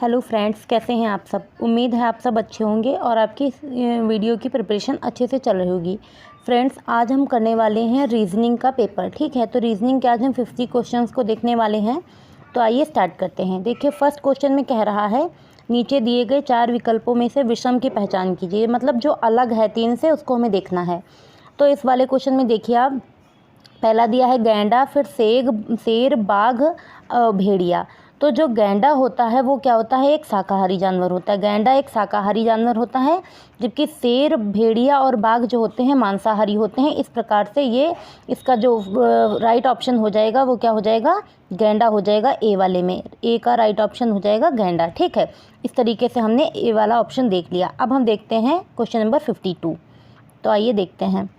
Hello friends, कैसे हैं आप सब। उम्मीद है आप सब अच्छे होंगे और आपकी वीडियो की प्रिपरेशन अच्छे से चल रही होगी। फ्रेंड्स, आज हम करने वाले हैं रीजनिंग का पेपर। ठीक है, तो रीजनिंग के आज हम 50 क्वेश्चंस को देखने वाले हैं। तो आइए स्टार्ट करते हैं। देखिए, फर्स्ट क्वेश्चन में कह रहा है, नीचे दिए गए 4 विकल्पों में से विषम की पहचान कीजिए। मतलब जो अलग है 3 से, उसको हमें देखना है। तो इस वाले क्वेश्चन में देखिए आप, पहला दिया है गैंडा, फिर शेर, बाघ, भेड़िया। तो जो गैंडा होता है वो क्या होता है, एक शाकाहारी जानवर होता है। गैंडा एक शाकाहारी जानवर होता है, जबकि शेर, भेड़िया और बाघ जो होते हैं मांसाहारी होते हैं। इस प्रकार से ये इसका जो राइट ऑप्शन हो जाएगा वो क्या हो जाएगा, गैंडा हो जाएगा। ए वाले में ए का राइट ऑप्शन हो जाएगा गैंडा। ठीक है, इस तरीके से हमने ए वाला ऑप्शन देख लिया। अब हम देखते हैं क्वेश्चन नंबर 52। तो आइए देखते हैं।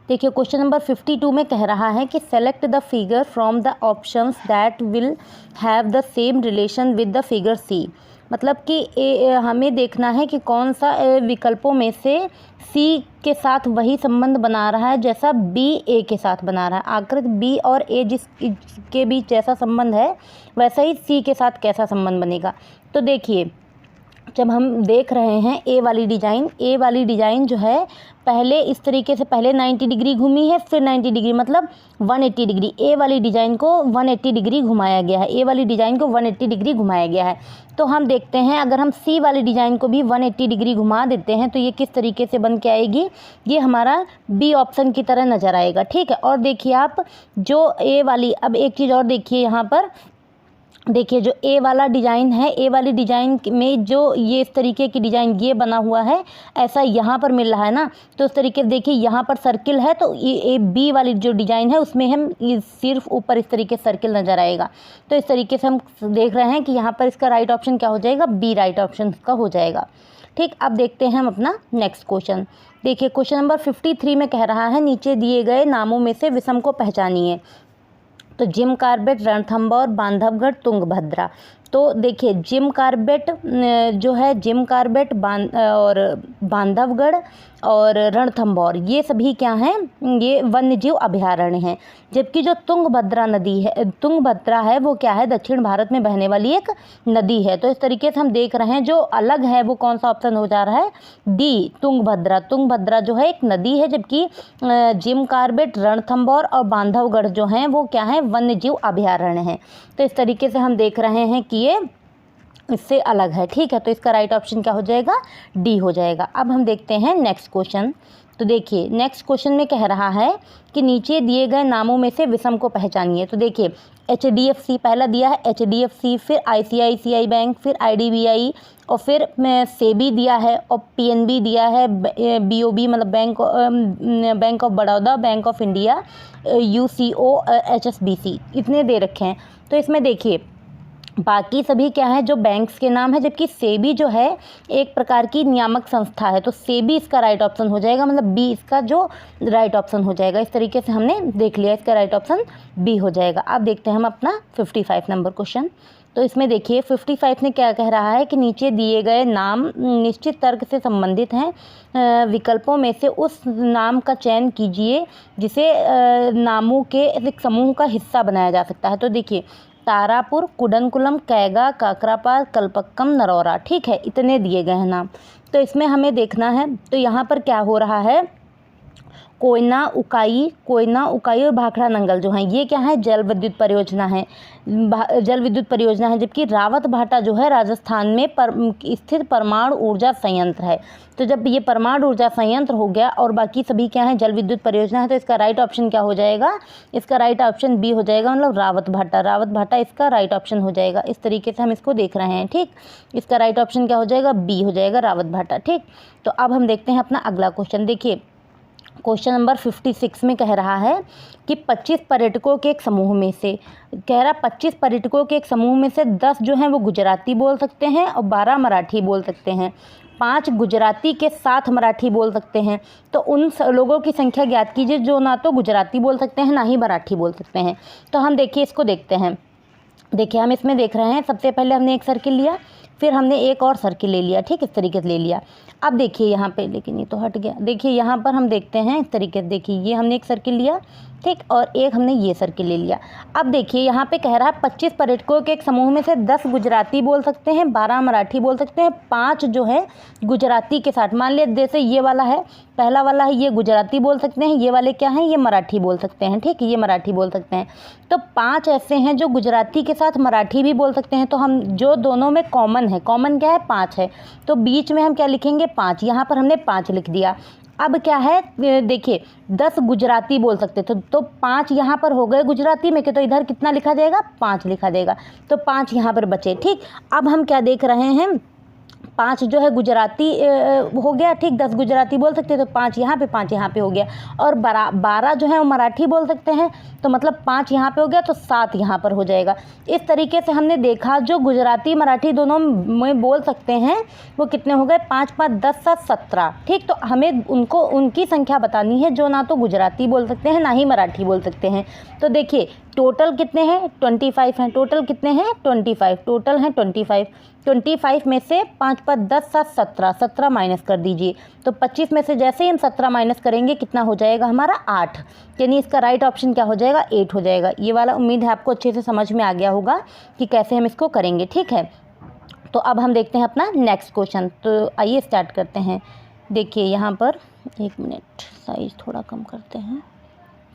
देखिए, क्वेश्चन नंबर 52 में कह रहा है कि select the figure from the options that will have the same relation with the figure C. मतलब कि हमें देखना है कि कौन सा विकल्पों में से सी के साथ वही संबंध बना रहा है जैसा बी ए के साथ बना रहा है। आकृति बी और ए जिसके बीच जैसा संबंध है, वैसा ही सी के साथ कैसा संबंध बनेगा। तो देखिए, जब हम देख रहे हैं ए वाली डिज़ाइन जो है, पहले इस तरीके से पहले 90 डिग्री घूमी है, फिर 90 डिग्री मतलब 180 डिग्री। ए वाली डिज़ाइन को 180 डिग्री घुमाया गया है। ए वाली डिज़ाइन को 180 डिग्री घुमाया गया है। तो हम देखते हैं, अगर हम सी वाली डिज़ाइन को भी 180 डिग्री घुमा देते हैं तो ये किस तरीके से बन के आएगी, ये हमारा बी ऑप्शन की तरह नज़र आएगा। ठीक है, और देखिए आप, जो ए वाली, अब एक चीज़ और देखिए यहाँ पर, देखिए जो ए वाला डिज़ाइन है, ए वाली डिज़ाइन में जो ये इस तरीके की डिज़ाइन ये बना हुआ है, ऐसा यहाँ पर मिल रहा है ना। तो इस तरीके से देखिए, यहाँ पर सर्किल है, तो ये बी वाली जो डिज़ाइन है उसमें हम सिर्फ ऊपर इस तरीके से सर्किल नज़र आएगा। तो इस तरीके से हम देख रहे हैं कि यहाँ पर इसका राइट ऑप्शन क्या हो जाएगा, बी राइट ऑप्शन का हो जाएगा। ठीक, अब देखते हैं हम अपना नेक्स्ट क्वेश्चन। देखिए, क्वेश्चन नंबर 53 में कह रहा है, नीचे दिए गए नामों में से विषम को पहचानिए। तो जिम कार्बेट, रणथंभौर, बांधवगढ़, तुंगभद्रा। तो देखिए, जिम कार्बेट जो है, जिम कार्बेट और बांधवगढ़ और रणथंभौर, ये सभी क्या हैं, ये वन्यजीव अभयारण्य हैं। जबकि जो तुंगभद्रा है वो क्या है, दक्षिण भारत में बहने वाली एक नदी है। तो इस तरीके से हम देख रहे हैं, जो अलग है वो कौन सा ऑप्शन हो जा रहा है, डी, तुंगभद्रा जो है एक नदी है, जबकि जिम कार्बेट, रणथंभौर और बांधवगढ़ जो हैं वो क्या है, वन्यजीव अभयारण्य हैं। तो इस तरीके से हम देख रहे हैं कि ये इससे अलग है। ठीक है, तो इसका राइट ऑप्शन क्या हो जाएगा, डी हो जाएगा। अब हम देखते हैं नेक्स्ट क्वेश्चन। तो देखिए, नेक्स्ट क्वेश्चन में कह रहा है कि नीचे दिए गए नामों में से विषम को पहचानिए। तो देखिए, HDFC पहला दिया है, HDFC, फिर ICICI बैंक, फिर IDBI और फिर सेबी दिया है और PNB दिया है, BOB मतलब bank of Baroda, bank of India, UCO, HSBC, इतने दे रखे हैं। तो इसमें देखिए, बाकी सभी क्या है, जो बैंक्स के नाम है, जबकि सेबी जो है एक प्रकार की नियामक संस्था है। तो सेबी इसका राइट ऑप्शन हो जाएगा, मतलब बी इसका जो राइट ऑप्शन हो जाएगा। इस तरीके से हमने देख लिया, इसका राइट ऑप्शन बी हो जाएगा। अब देखते हैं हम अपना 55 नंबर क्वेश्चन। तो इसमें देखिए, 55 में क्या कह रहा है कि नीचे दिए गए नाम निश्चित तर्क से संबंधित हैं। विकल्पों में से उस नाम का चयन कीजिए जिसे नामों के एक समूह का हिस्सा बनाया जा सकता है। तो देखिए, तारापुर, कुडनकुलम, कैगा, काकरापार, कल्पक्कम, नरौरा। ठीक है, इतने दिए गए हैं नाम। तो इसमें हमें देखना है, तो यहाँ पर क्या हो रहा है, कोयना उकाई और भाखड़ा नंगल जो हैं, ये क्या है, जल विद्युत परियोजना है, जबकि रावत भाटा जो है राजस्थान में स्थित परमाणु ऊर्जा संयंत्र है। तो जब ये परमाणु ऊर्जा संयंत्र हो गया और बाकी सभी क्या है, जल विद्युत परियोजना है, तो इसका राइट ऑप्शन क्या हो जाएगा, इसका राइट ऑप्शन बी हो जाएगा, मतलब रावत भाटा इसका राइट ऑप्शन हो जाएगा। इस तरीके से हम इसको देख रहे हैं। ठीक, इसका राइट ऑप्शन क्या हो जाएगा, बी हो जाएगा, रावत भाटा। ठीक, तो अब हम देखते हैं अपना अगला क्वेश्चन। देखिए, क्वेश्चन नंबर 56 में कह रहा है कि 25 पर्यटकों के एक समूह में से, कह रहा 25 पर्यटकों के एक समूह में से 10 जो हैं वो गुजराती बोल सकते हैं और 12 मराठी बोल सकते हैं। 5 गुजराती के साथ मराठी बोल सकते हैं। तो उन लोगों की संख्या ज्ञात कीजिए जो ना तो गुजराती बोल सकते हैं ना ही मराठी बोल सकते हैं। तो हम देखिए, इसको देखते हैं। देखिए हम इसमें देख रहे हैं, सबसे पहले हमने एक सर्किल लिया, फिर हमने एक और सर्किल ले लिया, ठीक, इस तरीके से ले लिया। अब देखिए यहाँ पे, लेकिन ये तो हट गया। देखिए यहाँ पर हम देखते हैं इस तरीके से, देखिए ये हमने एक सर्किल लिया, ठीक, और एक हमने ये सर्किल ले लिया। अब देखिए यहाँ पे कह रहा है 25 पर्यटकों के एक समूह में से 10 गुजराती बोल सकते हैं, 12 मराठी बोल सकते हैं, 5 जो है गुजराती के साथ। मान लिया जैसे ये वाला है, पहला वाला है, ये गुजराती बोल सकते हैं, ये वाले क्या हैं, ये मराठी बोल सकते हैं, ठीक, ये मराठी बोल सकते हैं। तो 5 ऐसे हैं जो गुजराती के साथ मराठी भी बोल सकते हैं। तो हम जो दोनों में कॉमन है, कॉमन क्या है, 5 है, तो बीच में हम क्या लिखेंगे, 5। यहाँ पर हमने 5 लिख दिया। अब क्या है, देखिए 10 गुजराती बोल सकते थे, तो 5 यहाँ पर हो गए गुजराती में के, तो इधर कितना लिखा जाएगा, 5 लिखा जाएगा, तो 5 यहाँ पर बचे, ठीक। अब हम क्या देख रहे हैं, 5 जो है गुजराती हो गया, ठीक, 10 गुजराती बोल सकते हैं, तो 5 यहाँ पे 5 यहाँ पे हो गया, और 12 जो है वो मराठी बोल सकते हैं, तो मतलब 5 यहाँ पे हो गया, तो 7 यहाँ पर हो जाएगा। इस तरीके से हमने देखा जो गुजराती मराठी दोनों में बोल सकते हैं वो कितने हो गए, 5 5 10 7 17, ठीक। तो हमें उनको उनकी संख्या बतानी है जो ना तो गुजराती बोल सकते हैं ना ही मराठी बोल सकते हैं। तो देखिए टोटल कितने हैं, 25 हैं, टोटल कितने हैं, 25, टोटल हैं 25 में से 5 5 10 7 17, 17 माइनस कर दीजिए, तो 25 में से जैसे ही हम 17 माइनस करेंगे कितना हो जाएगा हमारा, 8, यानी इसका राइट ऑप्शन क्या हो जाएगा, 8 हो जाएगा। ये वाला उम्मीद है आपको अच्छे से समझ में आ गया होगा कि कैसे हम इसको करेंगे, ठीक है। तो अब हम देखते हैं अपना नेक्स्ट क्वेश्चन, तो आइए स्टार्ट करते हैं। देखिए यहाँ पर 1 मिनट, साइज थोड़ा कम करते हैं,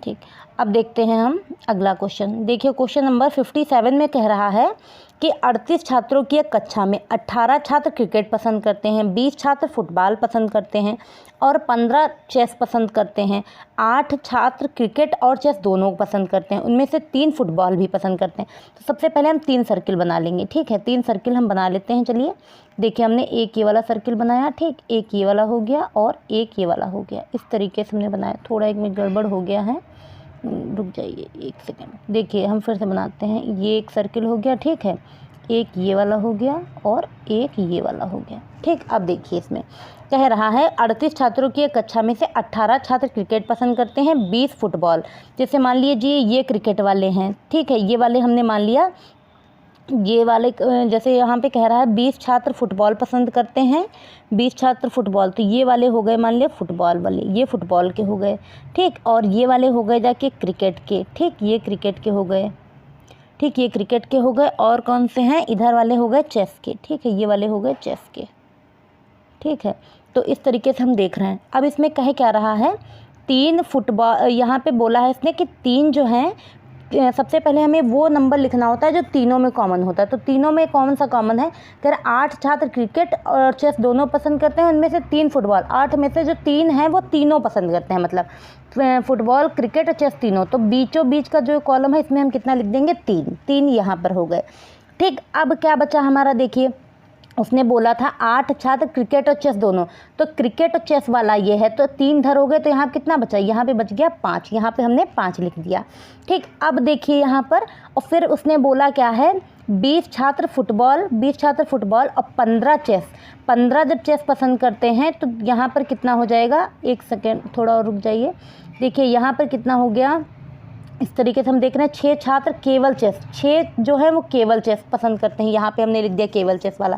ठीक। अब देखते हैं हम अगला क्वेश्चन। देखिए क्वेश्चन नंबर 57 में कह रहा है कि 38 छात्रों की एक कक्षा में 18 छात्र क्रिकेट पसंद करते हैं, 20 छात्र फुटबॉल पसंद करते हैं और 15 चेस पसंद करते हैं। 8 छात्र क्रिकेट और चेस दोनों पसंद करते हैं, उनमें से 3 फुटबॉल भी पसंद करते हैं। तो सबसे पहले हम 3 सर्किल बना लेंगे, ठीक है, 3 सर्किल हम बना लेते हैं। चलिए देखिए हमने एक ये वाला सर्किल बनाया, ठीक, एक ये वाला हो गया और एक ये वाला हो गया, इस तरीके से हमने बनाया। थोड़ा एक में गड़बड़ हो गया है, रुक जाइए 1 सेकेंड। देखिए हम फिर से बनाते हैं, ये एक सर्किल हो गया, ठीक है, एक ये वाला हो गया और एक ये वाला हो गया, ठीक। अब देखिए इसमें कह रहा है 38 छात्रों की एक कक्षा में से 18 छात्र क्रिकेट पसंद करते हैं, 20 फुटबॉल। जैसे मान लीजिए ये क्रिकेट वाले हैं, ठीक है, ये वाले हमने मान लिया, ये वाले जैसे यहाँ पे कह रहा है 20 छात्र फुटबॉल पसंद करते हैं, 20 छात्र फुटबॉल, तो ये वाले हो गए मान लिया फुटबॉल वाले, ये फुटबॉल के हो गए, ठीक, और ये वाले हो गए जाके क्रिकेट के, ठीक, ये क्रिकेट के हो गए, ठीक, ये क्रिकेट के हो गए, और कौन से हैं, इधर वाले हो गए चेस के, ठीक है, ये वाले हो गए चेस के, ठीक है। तो इस तरीके से हम देख रहे हैं। अब इसमें कह क्या रहा है, 3 फुटबॉल, यहाँ पे बोला है इसने कि 3 जो हैं, सबसे पहले हमें वो नंबर लिखना होता है जो तीनों में कॉमन होता है। तो तीनों में कौन सा कॉमन है, कह रहे 8 छात्र क्रिकेट और चेस दोनों पसंद करते हैं, उनमें से 3 फुटबॉल। 8 में से जो 3 हैं वो तीनों पसंद करते हैं, मतलब फुटबॉल क्रिकेट और चेस तीनों। तो बीचों बीच का जो कॉलम है इसमें हम कितना लिख देंगे, 3 यहाँ पर हो गए, ठीक। अब क्या बचा हमारा, देखिए उसने बोला था 8 छात्र क्रिकेट और चेस दोनों, तो क्रिकेट और चेस वाला ये है, तो 3 धर हो गए, तो यहाँ कितना बचा, यहाँ पे बच गया 5, यहाँ पे हमने 5 लिख दिया, ठीक। अब देखिए यहाँ पर, और फिर उसने बोला क्या है, 20 छात्र फुटबॉल और 15 चेस। 15 जब चेस पसंद करते हैं तो यहाँ पर कितना हो जाएगा, 1 सेकेंड थोड़ा और रुक जाइए। देखिए यहाँ पर कितना हो गया, इस तरीके से हम देख रहे हैं 6 छात्र केवल चेस, 6 जो है वो केवल चेस पसंद करते हैं, यहाँ पे हमने लिख दिया केवल चेस वाला,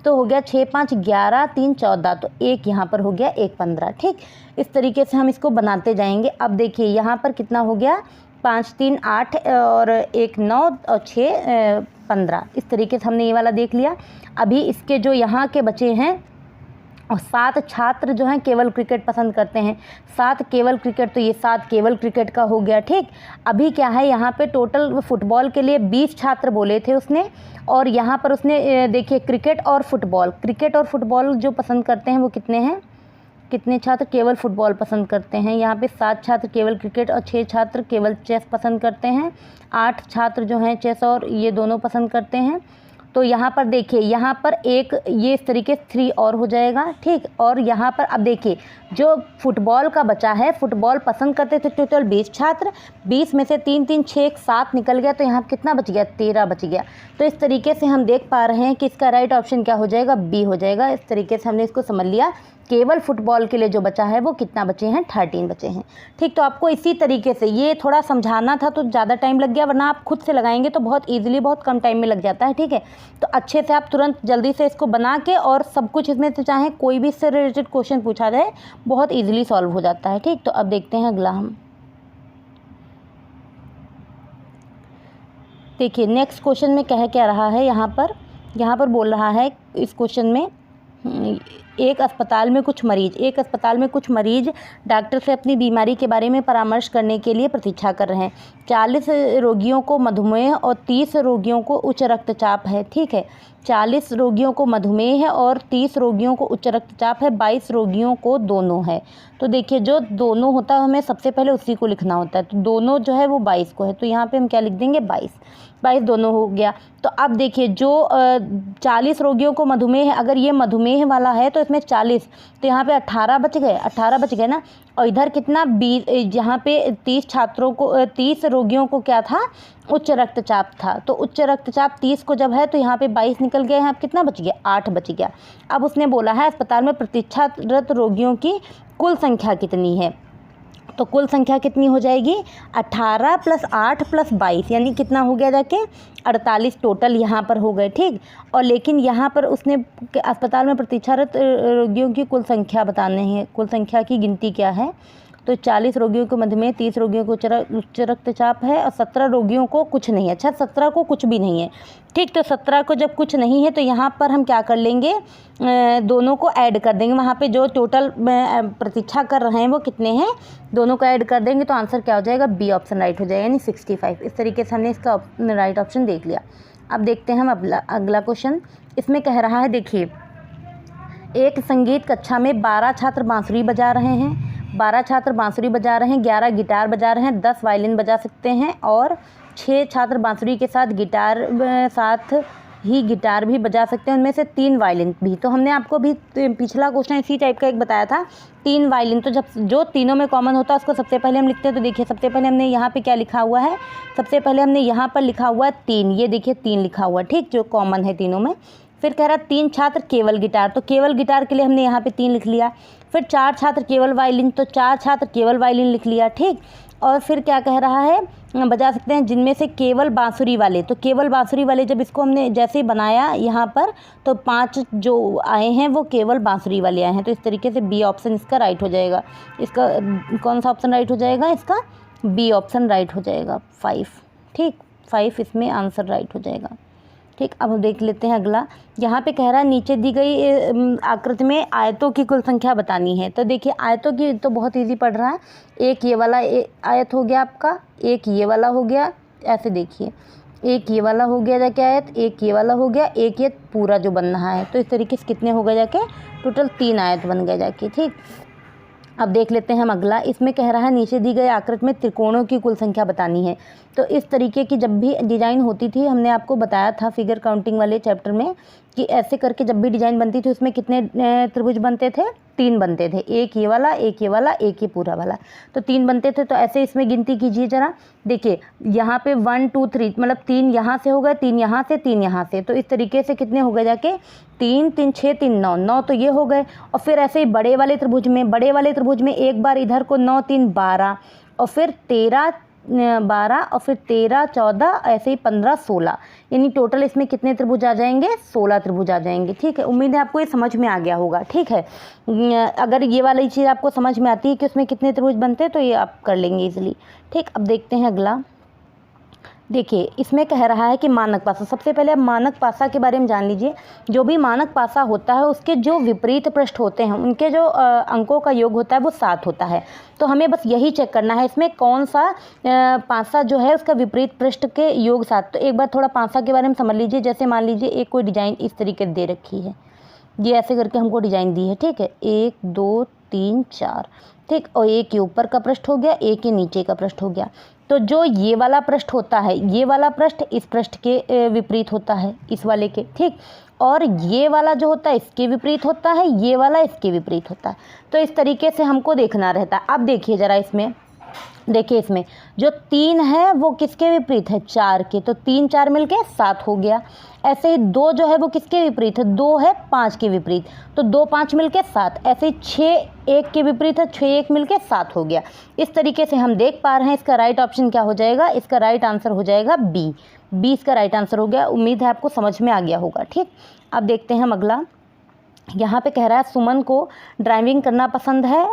तो हो गया 6 5 11 3 14, तो 1 यहाँ पर हो गया, 1 15, ठीक। इस तरीके से हम इसको बनाते जाएंगे। अब देखिए यहाँ पर कितना हो गया, 5 3 8 और 1 9 और 6 15, इस तरीके से हमने ये वाला देख लिया। अभी इसके जो यहाँ के बचे हैं, और 7 छात्र जो हैं केवल क्रिकेट पसंद करते हैं, 7 केवल क्रिकेट, तो ये 7 केवल क्रिकेट का हो गया, ठीक। अभी क्या है, यहाँ पे टोटल फुटबॉल के लिए 20 छात्र बोले थे उसने, और यहाँ पर उसने देखिए क्रिकेट और फुटबॉल जो पसंद करते हैं वो कितने हैं, कितने छात्र केवल फुटबॉल पसंद करते हैं। यहाँ पे 7 छात्र केवल क्रिकेट और 6 छात्र केवल चेस पसंद करते हैं, 8 छात्र जो हैं चेस और ये दोनों पसंद करते हैं। तो यहाँ पर देखिए, यहाँ पर एक ये इस तरीके से 3 और हो जाएगा, ठीक। और यहाँ पर अब देखिए जो फुटबॉल का बचा है, फुटबॉल पसंद करते थे टोटल 20 छात्र, 20 में से 3 3 6 7 निकल गया, तो यहाँ कितना बच गया, 13 बच गया। तो इस तरीके से हम देख पा रहे हैं कि इसका राइट ऑप्शन क्या हो जाएगा, बी हो जाएगा। इस तरीके से हमने इसको समझ लिया केवल फुटबॉल के लिए जो बचा है वो कितना बचे हैं, 13 बचे हैं। ठीक, तो आपको इसी तरीके से ये थोड़ा समझाना था तो ज़्यादा टाइम लग गया, वरना आप खुद से लगाएंगे तो बहुत ईजिली बहुत कम टाइम में लग जाता है। ठीक है, तो अच्छे से आप तुरंत जल्दी से इसको बना के और सब कुछ इसमें से चाहे कोई भी इससे रिलेटेड क्वेश्चन पूछा जाए बहुत ईजिली सॉल्व हो जाता है। ठीक, तो अब देखते हैं अगला हम। देखिए नेक्स्ट क्वेश्चन में कह क्या रहा है, यहाँ पर बोल रहा है इस क्वेश्चन में एक अस्पताल में कुछ मरीज डॉक्टर से अपनी बीमारी के बारे में परामर्श करने के लिए प्रतीक्षा कर रहे हैं। 40 रोगियों को मधुमेह और 30 रोगियों को उच्च रक्तचाप है। ठीक है, 40 रोगियों को मधुमेह है और 30 रोगियों को उच्च रक्तचाप है, 22 रोगियों को दोनों है। तो देखिए जो दोनों होता है हमें सबसे पहले उसी को लिखना होता है, तो दोनों जो है वो 22 को है, तो यहाँ पे हम क्या लिख देंगे, 22 दोनों हो गया। तो अब देखिए जो 40 रोगियों को मधुमेह है, अगर ये मधुमेह वाला है तो इसमें 40, तो यहाँ पे 18 बच गए ना। और इधर कितना 20, यहाँ पे 30 रोगियों को क्या था, उच्च रक्तचाप था। तो उच्च रक्तचाप 30 को जब है तो यहाँ पे 22 निकल गए हैं, अब कितना बच गया, 8 बच गया। अब उसने बोला है अस्पताल में प्रतीक्षारत रोगियों की कुल संख्या कितनी है, तो कुल संख्या कितनी हो जाएगी, 18 + 8 + 22 यानी कितना हो गया जाके 48 टोटल यहाँ पर हो गए। ठीक, और लेकिन यहाँ पर उसने अस्पताल में प्रतीक्षारत रोगियों की कुल संख्या बतानी है, कुल संख्या की गिनती क्या है, तो 40 रोगियों को मधुमेह, 30 रोगियों को उच्च रक्तचाप है और 17 रोगियों को कुछ नहीं है। अच्छा 17 को कुछ भी नहीं है। ठीक, तो 17 को जब कुछ नहीं है तो यहाँ पर हम क्या कर लेंगे, दोनों को ऐड कर देंगे। वहाँ पे जो टोटल प्रतीक्षा कर रहे हैं वो कितने हैं, दोनों को ऐड कर देंगे तो आंसर क्या हो जाएगा, बी ऑप्शन राइट हो जाएगा, यानी 65। इस तरीके से हमने इसका राइट ऑप्शन देख लिया। अब देखते हैं हम अगला क्वेश्चन। इसमें कह रहा है, देखिए एक संगीत कक्षा में 12 छात्र बांसुरी बजा रहे हैं, 11 गिटार बजा रहे हैं, 10 वायलिन बजा सकते हैं और 6 छात्र बांसुरी के साथ गिटार भी बजा सकते हैं, उनमें से 3 वायलिन भी। तो हमने आपको भी पिछला क्वेश्चन इसी टाइप का एक बताया था, 3 वायलिन। तो जब जो तीनों में कॉमन होता है उसको सबसे पहले हम लिखते हैं। तो देखिए सबसे पहले हमने यहाँ पे क्या लिखा हुआ है, सबसे पहले हमने यहाँ पर लिखा हुआ है 3, ये देखिए 3 लिखा हुआ है। ठीक, जो कॉमन है तीनों में। फिर कह रहा है 3 छात्र केवल गिटार, तो केवल गिटार के लिए हमने यहाँ पे 3 लिख लिया। फिर 4 छात्र केवल वायलिन, तो 4 छात्र केवल वायलिन लिख लिया। ठीक, और फिर क्या कह रहा है, बजा सकते हैं जिनमें से केवल बांसुरी वाले, तो केवल बांसुरी वाले जब इसको हमने जैसे ही बनाया यहाँ पर तो 5 जो आए हैं वो केवल बांसुरी वाले आए हैं। तो इस तरीके से बी ऑप्शन इसका राइट हो जाएगा। इसका कौन सा ऑप्शन राइट हो जाएगा, इसका बी ऑप्शन राइट हो जाएगा, 5। ठीक, 5 इसमें आंसर राइट हो जाएगा। ठीक, अब हम देख लेते हैं अगला। यहाँ पे कह रहा है नीचे दी गई आकृति में आयतों की कुल संख्या बतानी है। तो देखिए आयतों की तो बहुत इजी पड़ रहा है, एक ये वाला आयत हो गया आपका, एक ये वाला हो गया, ऐसे देखिए एक ये वाला हो गया जाके आयत, एक ये वाला हो गया, एक ये पूरा जो बन रहा है। तो इस तरीके से कितने हो गए जाके, टोटल 3 आयत बन गए जाके। ठीक, अब देख लेते हैं हम अगला। इसमें कह रहा है नीचे दी गई आकृति में त्रिकोणों की कुल संख्या बतानी है। तो इस तरीके की जब भी डिज़ाइन होती थी, हमने आपको बताया था फिगर काउंटिंग वाले चैप्टर में कि ऐसे करके जब भी डिज़ाइन बनती थी उसमें कितने त्रिभुज बनते थे, 3 बनते थे, एक ये वाला, एक ये वाला, एक ये पूरा वाला, तो 3 बनते थे। तो ऐसे इसमें गिनती कीजिए ज़रा, देखिए यहाँ पे 1 2 3 मतलब 3 यहाँ से हो गए, 3 यहाँ से, 3 यहाँ से, तो इस तरीके से कितने हो गए जाके 3 3 6 3 9 9, तो ये हो गए। और फिर ऐसे ही बड़े वाले त्रिभुज में एक बार इधर को 9 3 12 और फिर 13 12 और फिर 13 14 ऐसे ही 15 16, यानी टोटल इसमें कितने त्रिभुज आ जाएंगे, 16 त्रिभुज आ जाएंगे। ठीक है, उम्मीद है आपको ये समझ में आ गया होगा। ठीक है, अगर ये वाली चीज़ आपको समझ में आती है कि उसमें कितने त्रिभुज बनते हैं तो ये आप कर लेंगे इजीली। ठीक, अब देखते हैं अगला। देखिए इसमें कह रहा है कि मानक पासा, सबसे पहले आप मानक पासा के बारे में जान लीजिए। जो भी मानक पासा होता है उसके जो विपरीत पृष्ठ होते हैं उनके जो अंकों का योग होता है वो 7 होता है। तो हमें बस यही चेक करना है इसमें कौन सा पासा जो है उसका विपरीत पृष्ठ के योग 7। तो एक बार थोड़ा पासा के बारे में समझ लीजिए। जैसे मान लीजिए एक कोई डिज़ाइन इस तरीके दे रखी है, ये ऐसे करके हमको डिज़ाइन दी है। ठीक है, 1 2 3 4, ठीक, और एक ये ऊपर का पृष्ठ हो गया, एक ये नीचे का पृष्ठ हो गया। तो जो ये वाला पृष्ठ होता है, ये वाला पृष्ठ इस पृष्ठ के विपरीत होता है, इस वाले के। ठीक, और ये वाला जो होता है इसके विपरीत होता है, ये वाला इसके विपरीत होता है। तो इस तरीके से हमको देखना रहता है। अब देखिए ज़रा इसमें देखिए इसमें जो 3 है वो किसके विपरीत है, 4 के, तो 3 4 मिलके 7 हो गया। ऐसे ही 2 जो है वो किसके विपरीत है, 2 है 5 के विपरीत, तो 2 5 मिलके 7। ऐसे ही 6 1 के विपरीत है, 6 1 मिलके 7 हो गया। इस तरीके से हम देख पा रहे हैं इसका राइट ऑप्शन क्या हो जाएगा, इसका राइट आंसर हो जाएगा बी। बी इसका राइट आंसर हो गया। उम्मीद है आपको समझ में आ गया होगा। ठीक, अब देखते हैं हम अगला। यहाँ पे कह रहा है सुमन को ड्राइविंग करना पसंद है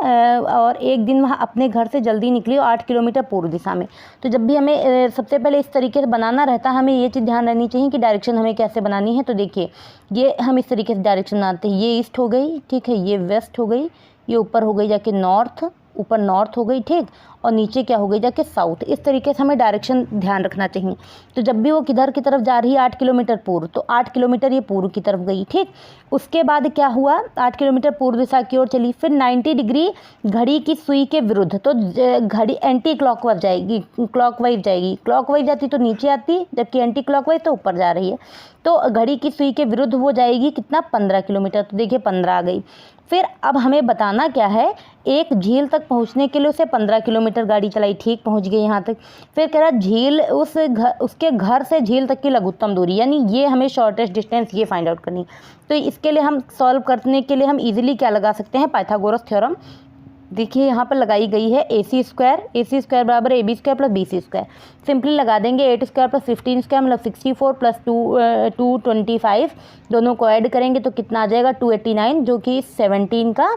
और एक दिन वह अपने घर से जल्दी निकली 8 किलोमीटर पूर्व दिशा में। तो जब भी हमें सबसे पहले इस तरीके से बनाना रहता है, हमें ये चीज़ ध्यान रखनी चाहिए कि डायरेक्शन हमें कैसे बनानी है। तो देखिए ये हम इस तरीके से डायरेक्शन बनाते हैं, ये ईस्ट हो गई, ठीक है, ये वेस्ट हो गई, ये ऊपर हो गई जाके नॉर्थ, ऊपर नॉर्थ हो गई, ठीक, और नीचे क्या हो गई जाके साउथ। इस तरीके से हमें डायरेक्शन ध्यान रखना चाहिए। तो जब भी वो किधर की तरफ जा रही है 8 किलोमीटर पूर्व, तो 8 किलोमीटर ये पूर्व की तरफ गई, ठीक। उसके बाद क्या हुआ, 8 किलोमीटर पूर्व दिशा की ओर चली, फिर 90 डिग्री घड़ी की सुई के विरुद्ध, तो घड़ी एंटी क्लॉकवाइज जाएगी, क्लॉकवाइज जाएगी, क्लॉकवाइज जाती तो नीचे आती, जबकि एंटी क्लॉकवाइज तो ऊपर जा रही है। तो घड़ी की सुई के विरुद्ध वो जाएगी कितना, 15 किलोमीटर। तो देखिए 15 आ गई। फिर अब हमें बताना क्या है, एक झील तक पहुंचने के लिए उसे 15 किलोमीटर गाड़ी चलाई, ठीक, पहुंच गई यहाँ तक। फिर कह रहा झील उसके घर से झील तक की लघुत्तम दूरी, यानी ये हमें शॉर्टेस्ट डिस्टेंस ये फाइंड आउट करनी। तो इसके लिए हम सॉल्व करने के लिए हम इजीली क्या लगा सकते हैं, पाइथागोरस थ्योरम। देखिए यहाँ पर लगाई गई है AC स्क्वायर बराबर AB square plus BC square. Simply लगा देंगे 8 स्क्वायर प्लस 15 स्क्वायर मतलब 64 प्लस 225, दोनों को ऐड करेंगे तो कितना आ जाएगा 289, जो कि 17 का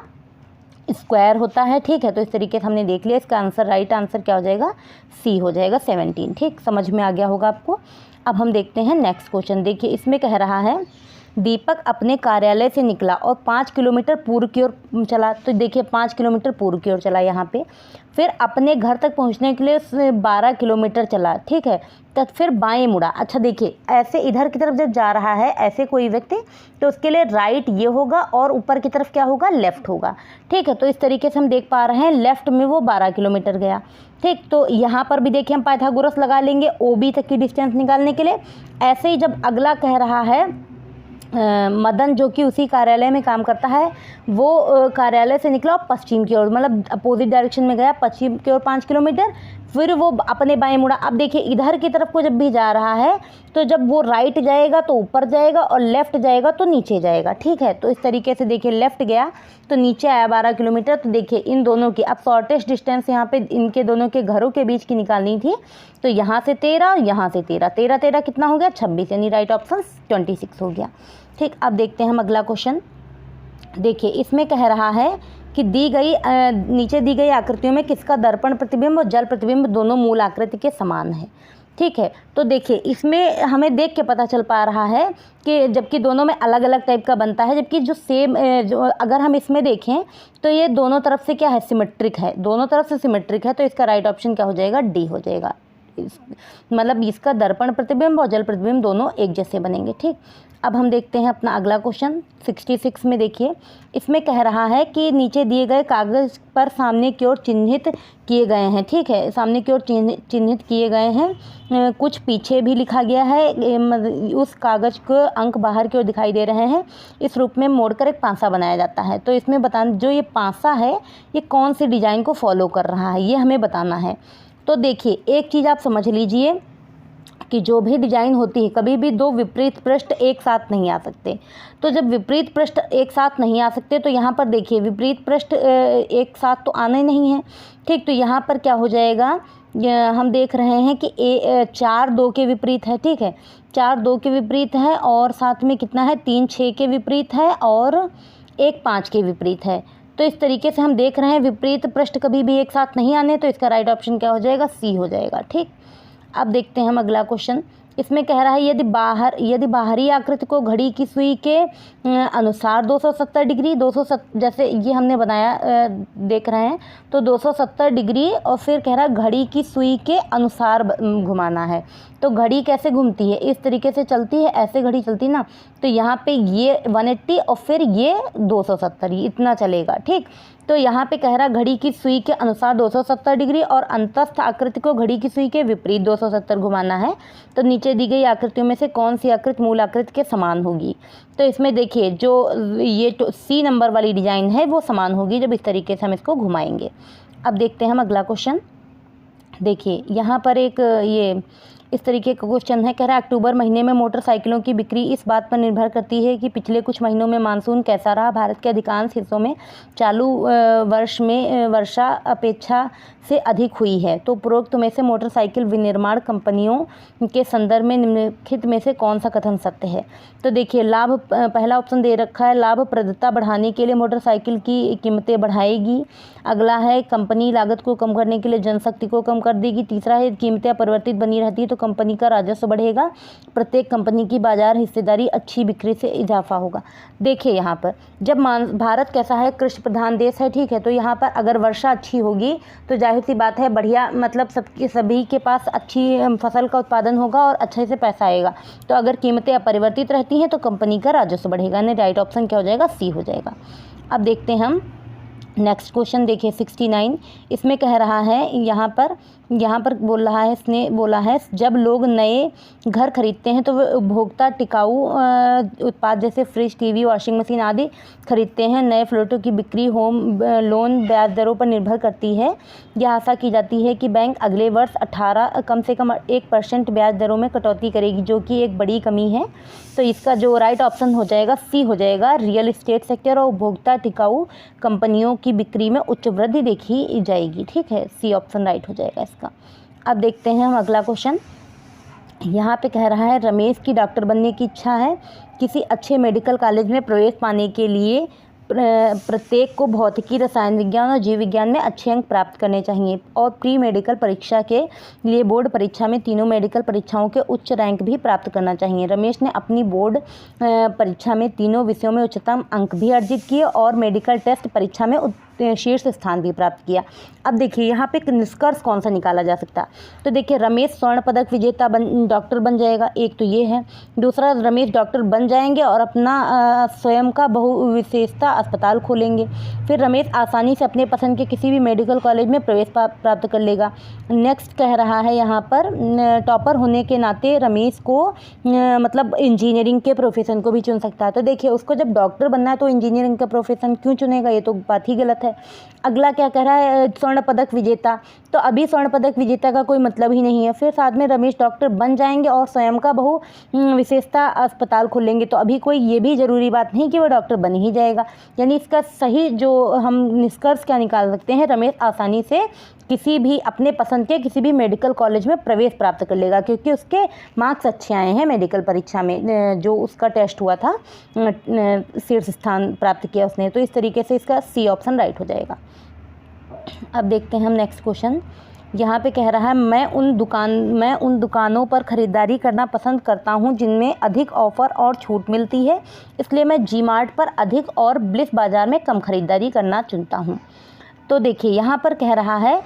स्क्वायर होता है, ठीक है। तो इस तरीके से हमने देख लिया, इसका आंसर राइट आंसर क्या हो जाएगा, C हो जाएगा 17, ठीक, समझ में आ गया होगा आपको। अब हम देखते हैं नेक्स्ट क्वेश्चन। देखिए इसमें कह रहा है दीपक अपने कार्यालय से निकला और 5 किलोमीटर पूर्व की ओर चला। तो देखिए 5 किलोमीटर पूर्व की ओर चला यहाँ पे। फिर अपने घर तक पहुँचने के लिए 12 किलोमीटर चला, ठीक है, तब फिर बाएं मुड़ा। अच्छा देखिए ऐसे इधर की तरफ जब जा रहा है ऐसे कोई व्यक्ति, तो उसके लिए राइट ये होगा और ऊपर की तरफ क्या होगा, लेफ़्ट होगा, ठीक है। तो इस तरीके से हम देख पा रहे हैं लेफ़्ट में वो 12 किलोमीटर गया, ठीक। तो यहाँ पर भी देखिए हम पाइथागोरस लगा लेंगे OB तक की डिस्टेंस निकालने के लिए। ऐसे ही जब अगला कह रहा है मदन जो कि उसी कार्यालय में काम करता है, वो कार्यालय से निकला और पश्चिम की ओर, मतलब अपोजिट डायरेक्शन में गया, पश्चिम की ओर 5 किलोमीटर, फिर वो अपने बाएं मुड़ा। अब देखिए इधर की तरफ को जब भी जा रहा है, तो जब वो राइट जाएगा तो ऊपर जाएगा और लेफ़्ट जाएगा तो नीचे जाएगा, ठीक है। तो इस तरीके से देखिए लेफ़्ट गया तो नीचे आया 12 किलोमीटर। तो देखिए इन दोनों की अब शॉर्टेस्ट डिस्टेंस यहाँ पे इनके दोनों के घरों के बीच की निकालनी थी। तो यहाँ से 13, यहाँ से 13, 13 13 कितना हो गया, 26, यानी राइट ऑप्शन 26 हो गया, ठीक। अब देखते हैं हम अगला क्वेश्चन। देखिए इसमें कह रहा है कि नीचे दी गई आकृतियों में किसका दर्पण प्रतिबिंब और जल प्रतिबिंब दोनों मूल आकृति के समान है, ठीक है। तो देखिए इसमें हमें देख के पता चल पा रहा है कि जबकि दोनों में अलग अलग टाइप का बनता है, जबकि जो सेम अगर हम इसमें देखें तो ये दोनों तरफ से क्या है, सिमेट्रिक है, दोनों तरफ से सिमेट्रिक है। तो इसका राइट ऑप्शन क्या हो जाएगा, डी हो जाएगा। मतलब इसका दर्पण प्रतिबिंब और जल प्रतिबिंब दोनों एक जैसे बनेंगे, ठीक। अब हम देखते हैं अपना अगला क्वेश्चन 66 में। देखिए इसमें कह रहा है कि नीचे दिए गए कागज़ पर सामने की ओर चिन्हित किए गए हैं, ठीक है, सामने की ओर चिन्हित किए गए हैं, कुछ पीछे भी लिखा गया है, उस कागज़ को अंक बाहर की ओर दिखाई दे रहे हैं, इस रूप में मोड़कर एक पासा बनाया जाता है। तो इसमें बताना जो ये पासा है ये कौन सी डिज़ाइन को फॉलो कर रहा है, ये हमें बताना है। तो देखिए एक चीज़ आप समझ लीजिए कि जो भी डिजाइन होती है कभी भी दो विपरीत पृष्ठ एक साथ नहीं आ सकते। तो जब विपरीत पृष्ठ एक साथ नहीं आ सकते तो यहाँ पर देखिए विपरीत पृष्ठ एक साथ तो आना ही नहीं है, ठीक। तो यहाँ पर क्या हो जाएगा, हम देख रहे हैं कि 4 2 के विपरीत है, ठीक है, 4 2 के विपरीत है और साथ में कितना है 3 6 के विपरीत है और 1 5 के विपरीत है। तो इस तरीके से हम देख रहे हैं विपरीत पृष्ठ कभी भी एक साथ नहीं आने, तो इसका राइट ऑप्शन क्या हो जाएगा, सी हो जाएगा, ठीक। अब देखते हैं हम अगला क्वेश्चन। इसमें कह रहा है यदि बाहरी आकृति को घड़ी की सुई के अनुसार 270 डिग्री जैसे ये हमने बनाया देख रहे हैं, तो 270 डिग्री और फिर कह रहा है घड़ी की सुई के अनुसार घुमाना है। तो घड़ी कैसे घूमती है, इस तरीके से चलती है, ऐसे घड़ी चलती ना, तो यहाँ पे ये 180 और फिर ये 270 इतना चलेगा, ठीक। तो यहाँ पे कह रहा घड़ी की सुई के अनुसार 270 डिग्री और अंतस्थ आकृति को घड़ी की सुई के विपरीत 270 घुमाना है। तो नीचे दी गई आकृतियों में से कौन सी आकृति मूल आकृति के समान होगी। तो इसमें देखिए जो ये सी नंबर वाली डिजाइन है वो समान होगी जब इस तरीके से हम इसको घुमाएंगे। अब देखते हैं हम अगला क्वेश्चन। देखिए यहाँ पर एक ये इस तरीके का क्वेश्चन है, कह रहा है अक्टूबर महीने में मोटरसाइकिलों की बिक्री इस बात पर निर्भर करती है कि पिछले कुछ महीनों में मानसून कैसा रहा। भारत के अधिकांश हिस्सों में चालू वर्ष में वर्षा अपेक्षा से अधिक हुई है। तो उपरोक्त में से मोटरसाइकिल विनिर्माण कंपनियों के संदर्भ में निम्नलिखित में से कौन सा कथन सत्य है। तो देखिए लाभ, पहला ऑप्शन दे रखा है लाभप्रदता बढ़ाने के लिए मोटरसाइकिल की कीमतें बढ़ाएगी। अगला है कंपनी लागत को कम करने के लिए जनशक्ति को कम कर देगी। तीसरा है कीमतें अपरिवर्तित बनी रहती है तो कंपनी का राजस्व बढ़ेगा। प्रत्येक कंपनी की बाजार हिस्सेदारी, अच्छी बिक्री से इजाफा होगा। देखिए यहाँ पर जब भारत कैसा है, कृषि प्रधान देश है, ठीक है, तो यहाँ पर अगर वर्षा अच्छी होगी तो जाहिर सी बात है बढ़िया, मतलब सभी के पास अच्छी फसल का उत्पादन होगा और अच्छे से पैसा आएगा। तो अगर कीमतें अपरिवर्तित रहती हैं तो कंपनी का राजस्व बढ़ेगा। यानी राइट ऑप्शन क्या हो जाएगा, सी हो जाएगा। अब देखते हैं हम नेक्स्ट क्वेश्चन। देखिए 69, इसमें कह रहा है यहाँ पर बोल रहा है, इसने बोला है जब लोग नए घर खरीदते हैं तो वे उपभोक्ता टिकाऊ उत्पाद जैसे फ्रिज, टीवी, वॉशिंग मशीन आदि खरीदते हैं। नए फ्लैटों की बिक्री होम लोन ब्याज दरों पर निर्भर करती है। यह आशा की जाती है कि बैंक अगले वर्ष कम से कम 1% ब्याज दरों में कटौती करेगी, जो कि एक बड़ी कमी है। तो इसका जो राइट ऑप्शन हो जाएगा, सी हो जाएगा। रियल एस्टेट सेक्टर और उपभोक्ता टिकाऊ कंपनियों की बिक्री में उच्च वृद्धि देखी जाएगी, ठीक है, सी ऑप्शन राइट हो जाएगा इसका। अब देखते हैं हम अगला क्वेश्चन। यहाँ पे कह रहा है रमेश की डॉक्टर बनने की इच्छा है। किसी अच्छे मेडिकल कॉलेज में प्रवेश पाने के लिए प्रत्येक को भौतिकी, रसायन विज्ञान और जीव विज्ञान में अच्छे अंक प्राप्त करने चाहिए और प्री मेडिकल परीक्षा के लिए बोर्ड परीक्षा में तीनों मेडिकल परीक्षाओं के उच्च रैंक भी प्राप्त करना चाहिए। रमेश ने अपनी बोर्ड परीक्षा में तीनों विषयों में उच्चतम अंक भी अर्जित किए और मेडिकल टेस्ट परीक्षा में शीर्ष स्थान भी प्राप्त किया। अब देखिए यहाँ पे एक निष्कर्ष कौन सा निकाला जा सकता है। तो देखिए रमेश स्वर्ण पदक विजेता डॉक्टर बन जाएगा, एक तो ये है। दूसरा, रमेश डॉक्टर बन जाएंगे और अपना स्वयं का बहुविशेषता अस्पताल खोलेंगे। फिर रमेश आसानी से अपने पसंद के किसी भी मेडिकल कॉलेज में प्रवेश प्राप्त कर लेगा। नेक्स्ट कह रहा है यहाँ पर टॉपर होने के नाते रमेश को मतलब इंजीनियरिंग के प्रोफेशन को भी चुन सकता है। तो देखिए उसको जब डॉक्टर बनना है तो इंजीनियरिंग का प्रोफेशन क्यों चुनेगा, ये तो बात ही गलत है। अगला क्या कह रहा है, स्वर्ण पदक विजेता, तो अभी स्वर्ण पदक विजेता का कोई मतलब ही नहीं है। फिर साथ में रमेश डॉक्टर बन जाएंगे और स्वयं का बहु विशेषता अस्पताल खोलेंगे, तो अभी कोई ये भी ज़रूरी बात नहीं कि वो डॉक्टर बन ही जाएगा। यानी इसका सही जो हम निष्कर्ष क्या निकाल सकते हैं, रमेश आसानी से किसी भी अपने पसंद के किसी भी मेडिकल कॉलेज में प्रवेश प्राप्त कर लेगा, क्योंकि उसके मार्क्स अच्छे आए हैं मेडिकल परीक्षा में, जो उसका टेस्ट हुआ था शीर्ष स्थान प्राप्त किया उसने। तो इस तरीके से इसका सी ऑप्शन राइट हो जाएगा। अब देखते हैं हम नेक्स्ट क्वेश्चन। यहाँ पे कह रहा है मैं उन दुकानों पर ख़रीदारी करना पसंद करता हूँ जिनमें अधिक ऑफ़र और छूट मिलती है, इसलिए मैं जी मार्ट पर अधिक और ब्लिस बाज़ार में कम खरीदारी करना चुनता हूँ। तो देखिए यहाँ पर कह रहा है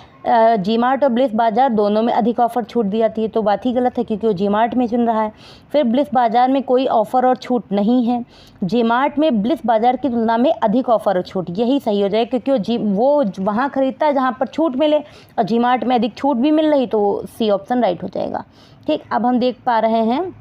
जी मार्ट और ब्लिस बाज़ार दोनों में अधिक ऑफ़र छूट दी जाती है, तो बात ही गलत है क्योंकि वो जी मार्ट में चुन रहा है। फिर ब्लिस बाज़ार में कोई ऑफ़र और छूट नहीं है। जी मार्ट में ब्लिस बाज़ार की तुलना में अधिक ऑफ़र और छूट, यही सही हो जाए, क्योंकि वो वहाँ ख़रीदता है जहाँ पर छूट मिले और जी मार्ट में अधिक छूट भी मिल रही, तो सी ऑप्शन राइट हो जाएगा। ठीक, अब हम देख पा रहे हैं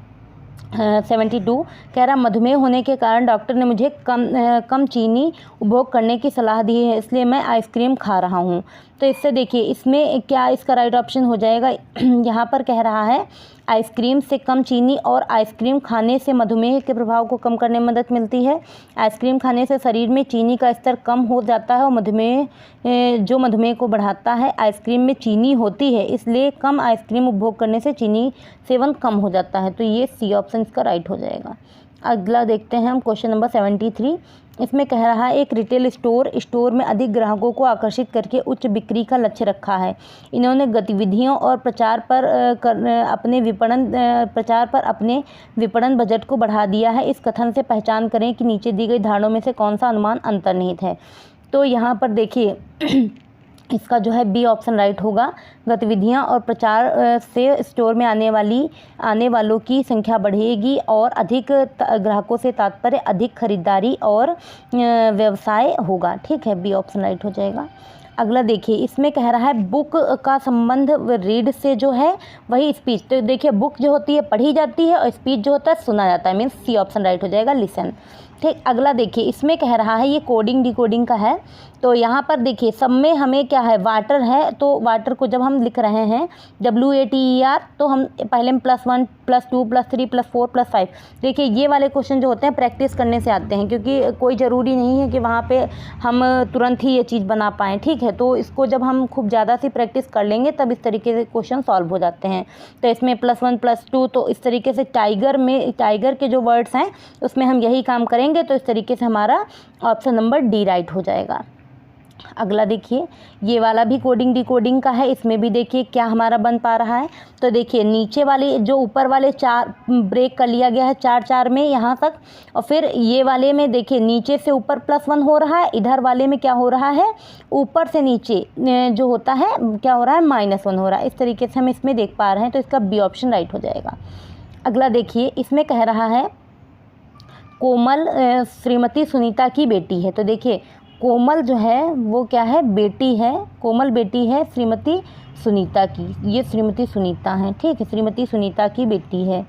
72 कह रहा मधुमेह होने के कारण डॉक्टर ने मुझे कम चीनी उपभोग करने की सलाह दी है, इसलिए मैं आइसक्रीम खा रहा हूँ। तो इससे देखिए इसमें क्या इसका राइट ऑप्शन हो जाएगा। यहाँ पर कह रहा है आइसक्रीम से कम चीनी और आइसक्रीम खाने से मधुमेह के प्रभाव को कम करने में मदद मिलती है। आइसक्रीम खाने से शरीर में चीनी का स्तर कम हो जाता है और मधुमेह को बढ़ाता है। आइसक्रीम में चीनी होती है, इसलिए कम आइसक्रीम उपभोग करने से चीनी सेवन कम हो जाता है, तो ये सी ऑप्शन इसका राइट हो जाएगा। अगला देखते हैं हम क्वेश्चन नंबर 73। इसमें कह रहा है एक रिटेल स्टोर में अधिक ग्राहकों को आकर्षित करके उच्च बिक्री का लक्ष्य रखा है। इन्होंने गतिविधियों और प्रचार पर अपने विपणन बजट को बढ़ा दिया है। इस कथन से पहचान करें कि नीचे दी गई धारणाओं में से कौन सा अनुमान अंतर्निहित है। तो यहाँ पर देखिए इसका जो है बी ऑप्शन राइट होगा। गतिविधियां और प्रचार से स्टोर में आने वालों की संख्या बढ़ेगी और अधिक ग्राहकों से तात्पर्य अधिक खरीदारी और व्यवसाय होगा। ठीक है, बी ऑप्शन राइट हो जाएगा। अगला देखिए, इसमें कह रहा है बुक का संबंध रीड से जो है वही स्पीच। तो देखिए बुक जो होती है पढ़ी जाती है और स्पीच जो होता है सुना जाता है, मीन्स सी ऑप्शन राइट हो जाएगा, लिसन। ठीक, अगला देखिए, इसमें कह रहा है ये कोडिंग डिकोडिंग का है। तो यहाँ पर देखिए सब में हमें क्या है, वाटर है, तो वाटर को जब हम लिख रहे हैं WATER, तो हम पहले में +1 +2 +3 +4 +5। देखिए ये वाले क्वेश्चन जो होते हैं प्रैक्टिस करने से आते हैं, क्योंकि कोई ज़रूरी नहीं है कि वहाँ पे हम तुरंत ही ये चीज़ बना पाएँ। ठीक है, तो इसको जब हम खूब ज़्यादा सी प्रैक्टिस कर लेंगे तब इस तरीके से क्वेश्चन सॉल्व हो जाते हैं। तो इसमें +1 +2, तो इस तरीके से टाइगर के जो वर्ड्स हैं उसमें हम यही काम करेंगे, तो इस तरीके से हमारा ऑप्शन नंबर डी राइट हो जाएगा। अगला देखिए, ये वाला भी कोडिंग डिकोडिंग का है। इसमें भी देखिए क्या हमारा बन पा रहा है। तो देखिए नीचे वाले जो ऊपर वाले 4 ब्रेक कर लिया गया है 4 में यहाँ तक, और फिर ये वाले में देखिए नीचे से ऊपर +1 हो रहा है, इधर वाले में क्या हो रहा है, ऊपर से नीचे जो होता है क्या हो रहा है, -1 हो रहा है। इस तरीके से हम इसमें देख पा रहे हैं, तो इसका बी ऑप्शन राइट हो जाएगा। अगला देखिए, इसमें कह रहा है कोमल श्रीमती सुनीता की बेटी है। तो देखिए कोमल जो है वो क्या है, बेटी है, कोमल बेटी है श्रीमती सुनीता की, ये श्रीमती सुनीता हैं। ठीक है, श्रीमती सुनीता की बेटी है।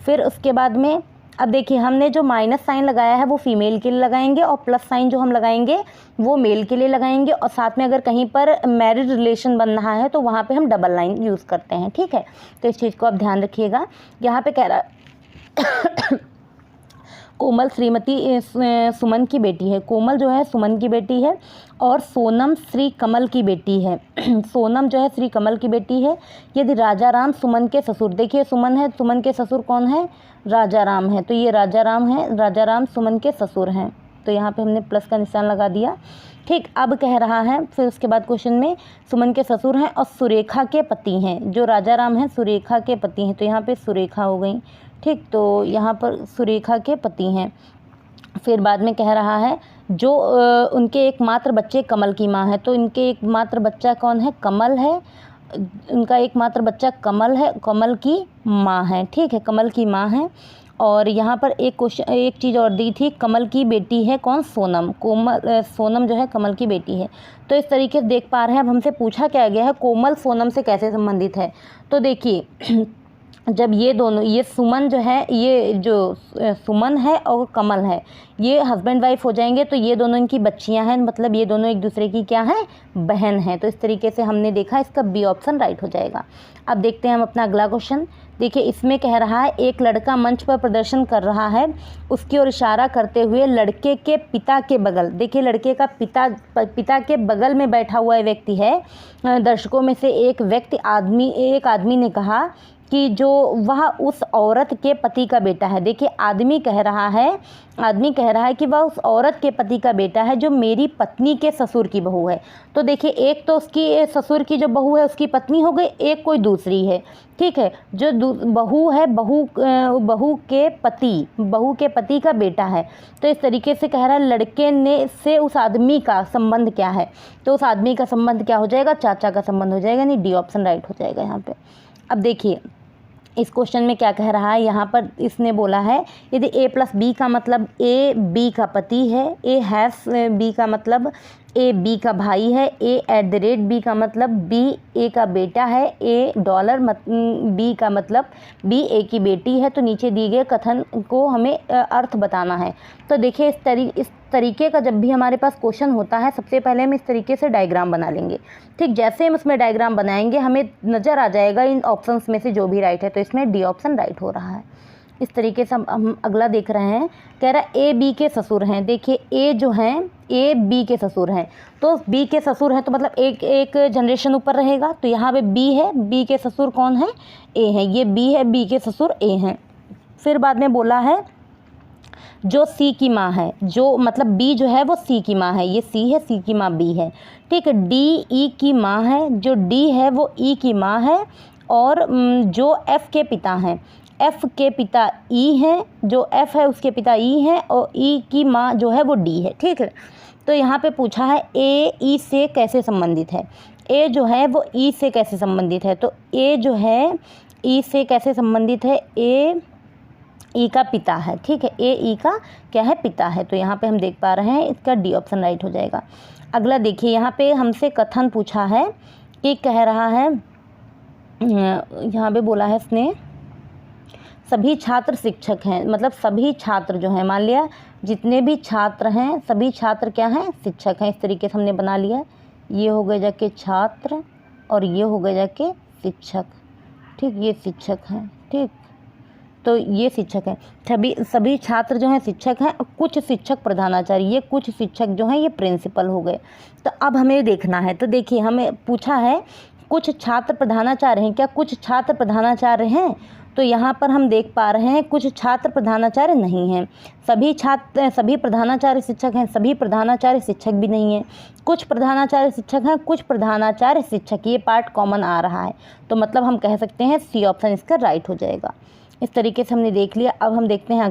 फिर उसके बाद में अब देखिए हमने जो माइनस साइन लगाया है वो फीमेल के लिए लगाएंगे, और प्लस साइन जो हम लगाएंगे वो मेल के लिए लगाएंगे, और साथ में अगर कहीं पर मैरिज रिलेशन बन रहा है तो वहाँ पे हम डबल लाइन यूज़ करते हैं। ठीक है, तो इस चीज़ को आप ध्यान रखिएगा। यहाँ पे कह रहा है कोमल श्रीमती सुमन की बेटी है। कोमल जो है सुमन की बेटी है, और सोनम श्री कमल की बेटी है। सोनम जो है श्री कमल की बेटी है। यदि राजा राम सुमन के ससुर, देखिए सुमन है, सुमन के ससुर कौन है, राजा राम है, तो ये राजा राम है, राजा राम सुमन के ससुर हैं। तो यहाँ पे हमने प्लस का निशान लगा दिया। ठीक, अब कह रहा है फिर उसके बाद क्वेश्चन में सुमन के ससुर हैं और सुरेखा के पति हैं। जो राजा राम हैं सुरेखा के पति हैं, तो यहाँ पे सुरेखा हो गई। ठीक, तो यहाँ पर सुरेखा के पति हैं। फिर बाद में कह रहा है जो उनके एकमात्र बच्चे कमल की माँ है। तो इनके एकमात्र बच्चा कौन है, कमल है, उनका एकमात्र बच्चा कमल है, कमल की माँ है। ठीक है, कमल की माँ है। और यहाँ पर एक चीज़ और दी थी, कमल की बेटी है कौन, सोनम। सोनम जो है कमल की बेटी है। तो इस तरीके से देख पा रहे हैं। अब हमसे पूछा क्या गया है, कोमल सोनम से कैसे संबंधित है। तो देखिए जब ये दोनों, ये सुमन जो है, ये जो सुमन है और कमल है, ये हस्बैंड वाइफ हो जाएंगे, तो ये दोनों इनकी बच्चियां हैं, मतलब ये दोनों एक दूसरे की क्या है, बहन है। तो इस तरीके से हमने देखा, इसका बी ऑप्शन राइट हो जाएगा। अब देखते हैं हम अपना अगला क्वेश्चन। देखिए इसमें कह रहा है एक लड़का मंच पर प्रदर्शन कर रहा है, उसकी ओर इशारा करते हुए लड़के के पिता के बगल, देखिए लड़के का पिता के बगल में बैठा हुआ व्यक्ति है। दर्शकों में से एक आदमी ने कहा कि जो वह उस औरत के पति का बेटा है। देखिए आदमी कह रहा है कि वह उस औरत के पति का बेटा है जो मेरी पत्नी के ससुर की बहू है। तो देखिए एक तो उसकी ससुर की जो बहू है उसकी पत्नी हो गई, एक कोई दूसरी है। ठीक है, जो बहू है बहू के पति का बेटा है। तो इस तरीके से कह रहा है लड़के ने से उस आदमी का संबंध क्या है, तो उस आदमी का संबंध क्या हो जाएगा, चाचा का संबंध हो जाएगा, यानी डी ऑप्शन राइट हो जाएगा यहाँ पे। अब देखिए इस क्वेश्चन में क्या कह रहा है, यहाँ पर इसने बोला है यदि A+B का मतलब A B का पति है, A B का मतलब A B का भाई है, A@B का मतलब B A का बेटा है, $B का मतलब B A की बेटी है। तो नीचे दिए गए कथन को हमें अर्थ बताना है। तो देखिए इस तरीके का जब भी हमारे पास क्वेश्चन होता है, सबसे पहले हम इस तरीके से डायग्राम बना लेंगे। ठीक, जैसे हम उसमें डायग्राम बनाएंगे हमें नज़र आ जाएगा इन ऑप्शंस में से जो भी राइट है। तो इसमें डी ऑप्शन राइट हो रहा है। इस तरीके से हम अगला देख रहे हैं, कह रहा है A B के ससुर हैं। देखिए A जो हैं A B के ससुर हैं, तो B के ससुर हैं तो मतलब एक जनरेशन ऊपर रहेगा। तो यहाँ पे B है, B के ससुर कौन है, A है, ये B है, B के ससुर A हैं। फिर बाद में बोला है जो C की माँ है, जो मतलब B जो है वो C की माँ है, ये C है, C की माँ B है। ठीक है, D E की माँ है, जो D है वो E की माँ है, और जो F के पिता हैं, F के पिता E हैं, जो F है उसके पिता E हैं, और E की माँ जो है वो D है। ठीक है, तो यहाँ पे पूछा है A E से कैसे संबंधित है, A जो है वो E से कैसे संबंधित है। तो A जो है E से कैसे संबंधित है, A E का पिता है। ठीक है, A E का क्या है, पिता है। तो यहाँ पे हम देख पा रहे हैं इसका डी ऑप्शन राइट हो जाएगा। अगला देखिए, यहाँ पे हमसे कथन पूछा है कि कह रहा है, यहाँ पे बोला है इसने सभी छात्र शिक्षक हैं, मतलब सभी छात्र जो हैं, मान लिया जितने भी छात्र हैं सभी छात्र क्या हैं, शिक्षक हैं। इस तरीके से हमने बना लिया, ये हो गए जाके छात्र और ये हो गए जाके शिक्षक, ठीक, ये शिक्षक हैं, ठीक, तो ये शिक्षक हैं। सभी छात्र जो हैं शिक्षक हैं, और कुछ शिक्षक प्रधानाचार्य, ये कुछ शिक्षक जो हैं ये प्रिंसिपल हो गए। तो अब हमें देखना है, तो देखिए हमें पूछा है कुछ छात्र प्रधानाचार्य हैं, क्या कुछ छात्र प्रधानाचार्य हैं? तो यहाँ पर हम देख पा रहे हैं कुछ छात्र प्रधानाचार्य नहीं हैं। सभी प्रधानाचार्य शिक्षक हैं, सभी प्रधानाचार्य शिक्षक भी नहीं हैं। कुछ प्रधानाचार्य शिक्षक हैं, कुछ प्रधानाचार्य शिक्षक, ये पार्ट कॉमन आ रहा है, तो मतलब हम कह सकते हैं सी ऑप्शन इसका राइट हो जाएगा। इस तरीके से हमने देख लिया। अब हम देखते हैं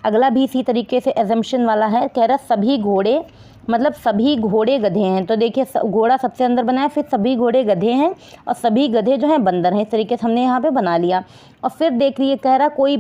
अगला भी इसी तरीके से एजम्पशन वाला है। कह रहा सभी घोड़े, मतलब सभी घोड़े गधे हैं। तो देखिए घोड़ा सबसे अंदर बना है, फिर सभी घोड़े गधे हैं और सभी गधे जो हैं बंदर हैं। इस तरीके से हमने यहाँ पे बना लिया। और फिर देख लिए, कह रहा कोई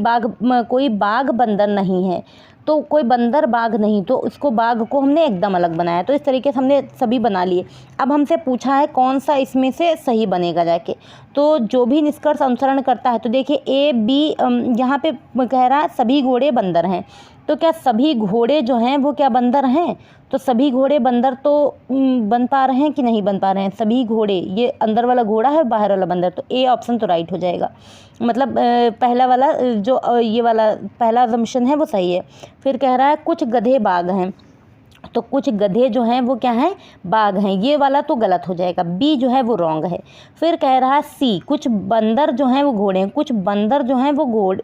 बाघ बंदर नहीं है, तो कोई बंदर बाघ नहीं, तो इसको बाघ को हमने एकदम अलग बनाया। तो इस तरीके से हमने सभी बना लिए। अब हमसे पूछा है कौन सा इसमें से सही बनेगा जाके, तो जो भी निष्कर्ष अनुसरण करता है, तो देखिए ए बी, यहाँ पे कह रहा है सभी घोड़े बंदर हैं, तो क्या सभी घोड़े जो हैं वो क्या बंदर हैं? तो सभी घोड़े बंदर तो बन पा रहे हैं कि नहीं बन पा रहे हैं? सभी घोड़े, ये अंदर वाला घोड़ा है, बाहर वाला बंदर, तो ए ऑप्शन तो राइट हो जाएगा। मतलब पहला वाला जो ये वाला पहला अजम्पशन है वो सही है। फिर कह रहा है कुछ गधे बाघ हैं, तो कुछ गधे जो हैं वो क्या हैं, बाघ हैं, ये वाला तो गलत हो जाएगा, बी जो है वो रॉन्ग है। फिर कह रहा है सी, कुछ बंदर जो हैं वो घोड़े हैं, कुछ बंदर जो हैं वो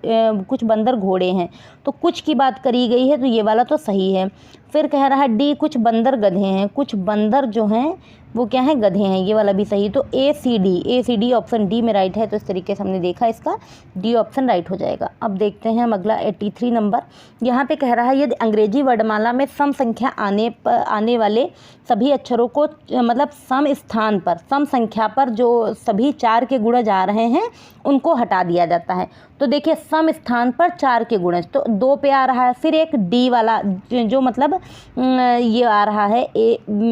कुछ बंदर घोड़े हैं, तो कुछ की बात करी गई है, तो ये वाला तो सही है। फिर कह रहा है डी, कुछ बंदर गधे हैं, कुछ बंदर जो हैं वो क्या हैं, गधे हैं, ये वाला भी सही। तो ए सी डी ऑप्शन डी में राइट है। तो इस तरीके से हमने देखा, इसका डी ऑप्शन राइट हो जाएगा। अब देखते हैं हम अगला 83 नंबर। यहाँ पे कह रहा है यदि अंग्रेजी वर्णमाला में सम संख्या आने वाले सभी अक्षरों को, मतलब सम संख्या पर जो सभी 4 के गुणज आ रहे हैं उनको हटा दिया जाता है। तो देखिए सम स्थान पर 4 के गुणज, तो 2 पे आ रहा है। फिर एक डी वाला जो मतलब ये आ रहा है,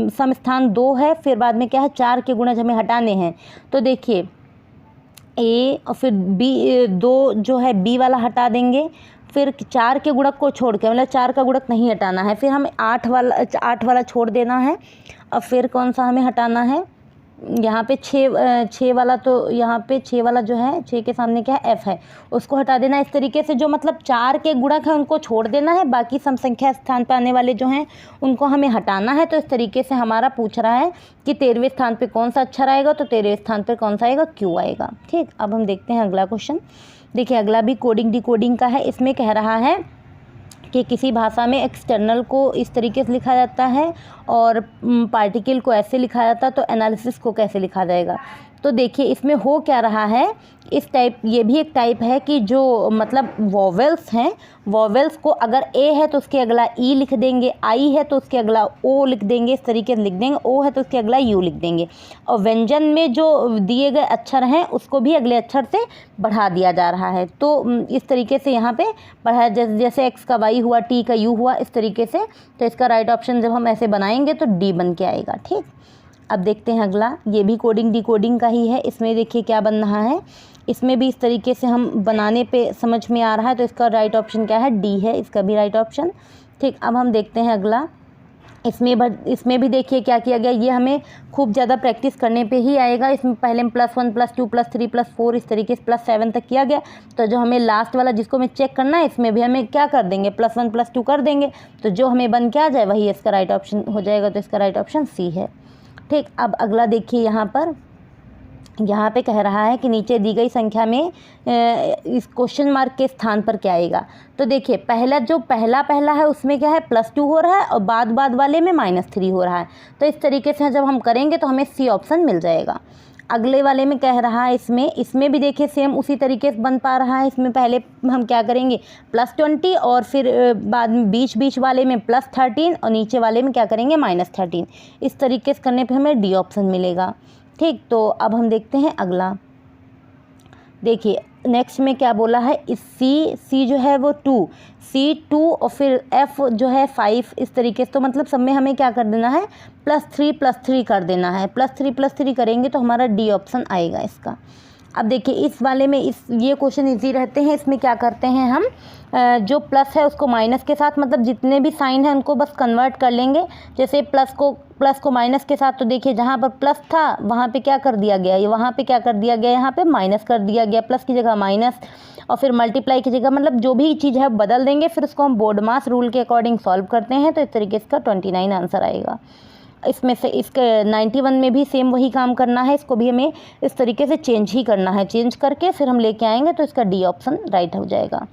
सम स्थान 2 है, फिर बाद में क्या है 4 के गुणज हमें हटाने हैं। तो देखिए ए और फिर बी, 2 जो है बी वाला हटा देंगे, फिर 4 के गुणक को छोड़ के, मतलब 4 का गुणक नहीं हटाना है, फिर हमें 8 वाला छोड़ देना है। और फिर कौन सा हमें हटाना है, यहाँ पे 6 वाला, तो यहाँ पे 6 वाला जो है 6 के सामने क्या है, एफ है, उसको हटा देना। इस तरीके से जो मतलब 4 के गुणक है उनको छोड़ देना है, बाकी सम संख्या स्थान पर आने वाले जो हैं उनको हमें हटाना है। तो इस तरीके से हमारा पूछ रहा है कि 13वें स्थान पे कौन सा अक्षर आएगा, तो 13वें स्थान पर कौन सा आएगा, क्यू आएगा। ठीक, अब हम देखते हैं अगला क्वेश्चन। देखिए अगला भी कोडिंग डिकोडिंग का है। इसमें कह रहा है कि किसी भाषा में एक्सटर्नल को इस तरीके से लिखा जाता है और पार्टिकल को ऐसे लिखा जाता है, तो एनालिसिस को कैसे लिखा जाएगा। तो देखिए इसमें हो क्या रहा है, इस टाइप, ये भी एक टाइप है कि जो मतलब वॉवेल्स हैं, वॉवेल्स को अगर ए है तो उसके अगला ई लिख देंगे, आई है तो उसके अगला ओ लिख देंगे, इस तरीके से लिख देंगे, ओ है तो उसके अगला यू लिख देंगे। और व्यंजन में जो दिए गए अक्षर हैं उसको भी अगले अक्षर से बढ़ा दिया जा रहा है। तो इस तरीके से यहाँ पे बढ़ाया, जैसे एक्स का वाई हुआ, टी का यू हुआ, इस तरीके से। तो इसका राइट ऑप्शन जब हम ऐसे बनाएंगे तो डी बन के आएगा। ठीक, अब देखते हैं अगला, ये भी कोडिंग डिकोडिंग का ही है। इसमें देखिए क्या बन रहा है, इसमें भी इस तरीके से हम बनाने पे समझ में आ रहा है। तो इसका राइट ऑप्शन क्या है, डी है, इसका भी राइट ऑप्शन। ठीक, अब हम देखते हैं अगला। इसमें भी देखिए क्या किया गया, ये हमें खूब ज़्यादा प्रैक्टिस करने पे ही आएगा। इसमें पहले में +1 +2 +3 +4 इस तरीके से +7 तक किया गया। तो जो हमें लास्ट वाला जिसको हमें चेक करना है, इसमें भी हमें क्या कर देंगे, +1 +2 कर देंगे, तो जो हमें बन के आ जाए वही इसका राइट ऑप्शन हो जाएगा। तो इसका राइट ऑप्शन सी है। ठीक, अब अगला देखिए, यहाँ पे कह रहा है कि नीचे दी गई संख्या में इस क्वेश्चन मार्क के स्थान पर क्या आएगा। तो देखिए पहला है उसमें क्या है, +2 हो रहा है और बाद वाले में -3 हो रहा है। तो इस तरीके से जब हम करेंगे तो हमें सी ऑप्शन मिल जाएगा। अगले वाले में कह रहा है, इसमें भी देखिए सेम उसी तरीके से बन पा रहा है। इसमें पहले हम क्या करेंगे, +20 और फिर बाद में बीच वाले में +13 और नीचे वाले में क्या करेंगे, -13। इस तरीके से करने पे हमें डी ऑप्शन मिलेगा। ठीक, तो अब हम देखते हैं अगला। देखिए नेक्स्ट में क्या बोला है, इस सी जो है वो 2, C2 और फिर F जो है 5, इस तरीके से। तो मतलब सब में हमें क्या कर देना है, +3 कर देना है। +3 करेंगे तो हमारा डी ऑप्शन आएगा इसका। अब देखिए इस वाले में ये क्वेश्चन इजी रहते हैं। इसमें क्या करते हैं हम, जो प्लस है उसको माइनस के साथ, मतलब जितने भी साइन हैं उनको बस कन्वर्ट कर लेंगे। जैसे प्लस को माइनस के साथ, तो देखिए जहाँ पर प्लस था वहाँ पे क्या कर दिया गया, ये वहाँ पे क्या कर दिया गया, यहाँ पे माइनस कर दिया गया। प्लस की जगह माइनस और फिर मल्टीप्लाई की जगह, मतलब जो भी चीज़ है बदल देंगे। फिर उसको हम बोर्ड मास रूल के अकॉर्डिंग सॉल्व करते हैं। तो इस तरीके से इसका 29 आंसर आएगा। इसमें से इसके 91 में भी सेम वही काम करना है। इसको भी हमें इस तरीके से चेंज ही करना है, चेंज करके फिर हम लेके आएंगे तो इसका डी ऑप्शन राइट हो जाएगा।